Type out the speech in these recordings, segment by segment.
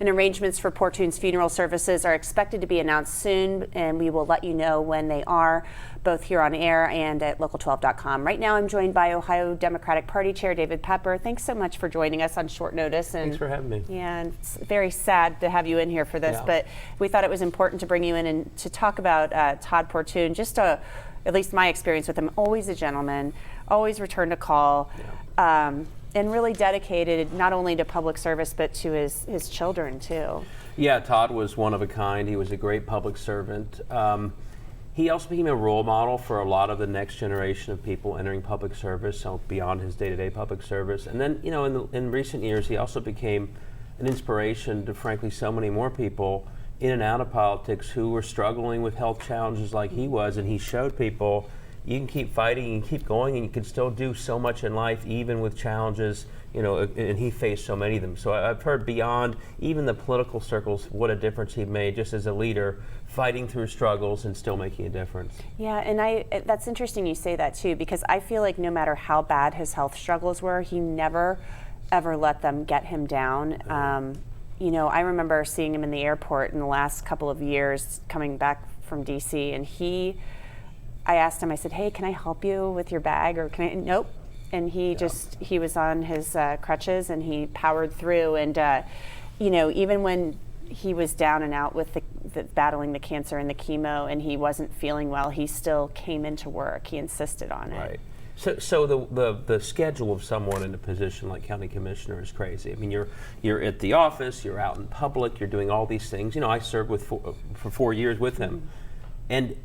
And arrangements for Portune's funeral services are expected to be announced soon, and we will let you know when they are, both here on air and at local12.com. Right now I'm joined by Ohio Democratic Party Chair David Pepper. Thanks so much for joining us on short notice. Thanks for having me. Yeah, and it's very sad to have you in here for this, but we thought it was important to bring you in and to talk about Todd Portune. Just at least my experience with him, always a gentleman, always returned a call, and really dedicated not only to public service but to his children too. Yeah, Todd was one of a kind. He was a great public servant. He also became a role model for a lot of the next generation of people entering public service, so beyond his day-to-day public service. And then, in recent years, he also became an inspiration to, frankly, so many more people in and out of politics who were struggling with health challenges like he was. And he showed people you can keep fighting, you can keep going, and you can still do so much in life, even with challenges, and he faced so many of them. So I've heard beyond even the political circles what a difference he made just as a leader, fighting through struggles and still making a difference. Yeah, and that's interesting you say that too, because I feel like no matter how bad his health struggles were, he never ever let them get him down. I remember seeing him in the airport in the last couple of years coming back from DC, and I asked him, I said, hey, can I help you with your bag, or can I? Nope. And he was on his crutches, and he powered through. And even when he was down and out with the battling the cancer and the chemo, and he wasn't feeling well, he still came into work. He insisted on it. Right. So the schedule of someone in a position like county commissioner is crazy. I mean, you're at the office, you're out in public, you're doing all these things. I served for 4 years with him, and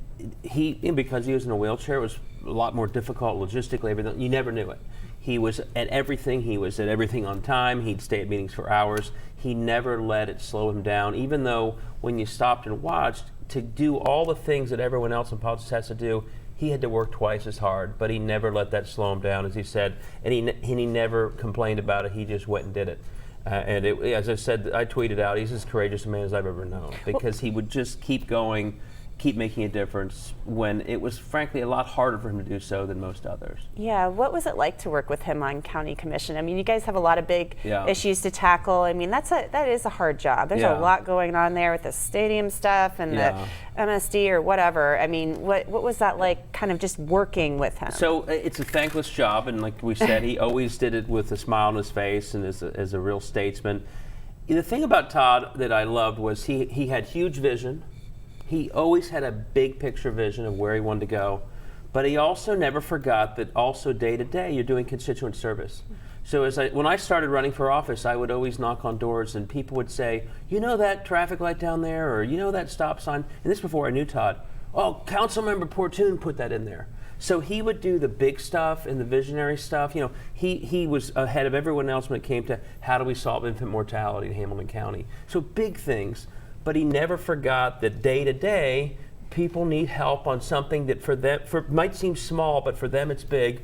because he was in a wheelchair, it was a lot more difficult logistically. Everything, you never knew it. He was at everything. He was at everything on time. He'd stay at meetings for hours. He never let it slow him down, even though when you stopped and watched, to do all the things that everyone else in politics has to do, he had to work twice as hard, but he never let that slow him down, as he said, and he never complained about it. He just went and did it. As I said, I tweeted out, he's as courageous a man as I've ever known, because he would just keep going, keep making a difference when it was frankly a lot harder for him to do so than most others. Yeah, what was it like to work with him on county commission? I mean, you guys have a lot of big issues to tackle. I mean, that is a hard job. There's a lot going on there with the stadium stuff and the MSD or whatever. I mean, what was that like, kind of just working with him? So it's a thankless job, and like we said, he always did it with a smile on his face and as a real statesman. The thing about Todd that I loved was he had huge vision. He always had a big picture vision of where he wanted to go, but he also never forgot that also day to day you're doing constituent service. So when I started running for office, I would always knock on doors and people would say, that traffic light down there, or that stop sign, and this before I knew Todd, oh, Councilmember Portune put that in there. So he would do the big stuff and the visionary stuff. He was ahead of everyone else when it came to how do we solve infant mortality in Hamilton County. So big things. But he never forgot that day to day, people need help on something that for them might seem small, but for them it's big,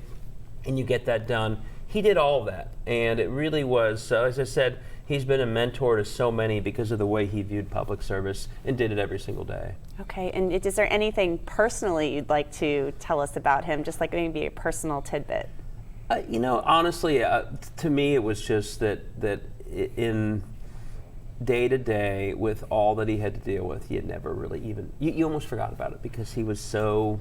and you get that done. He did all of that, and it really was, as I said, he's been a mentor to so many because of the way he viewed public service and did it every single day. Okay, and is there anything personally you'd like to tell us about him, just like maybe a personal tidbit? Honestly, to me it was just that in day to day, with all that he had to deal with, he had never really you almost forgot about it because he was so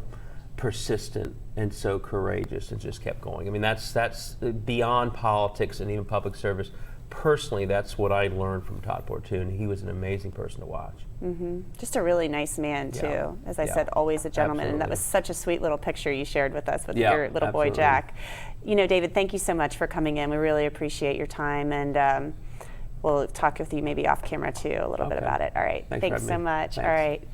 persistent and so courageous and just kept going. I mean, that's beyond politics and even public service. Personally, that's what I learned from Todd Portune. He was an amazing person to watch. Mm-hmm. Just a really nice man too. As I said, always a gentleman. Absolutely. And that was such a sweet little picture you shared with us with your little boy Jack. David, thank you so much for coming in. We really appreciate your time, and we'll talk with you maybe off camera too a little bit about it. All right. Thanks so much. Thanks. All right.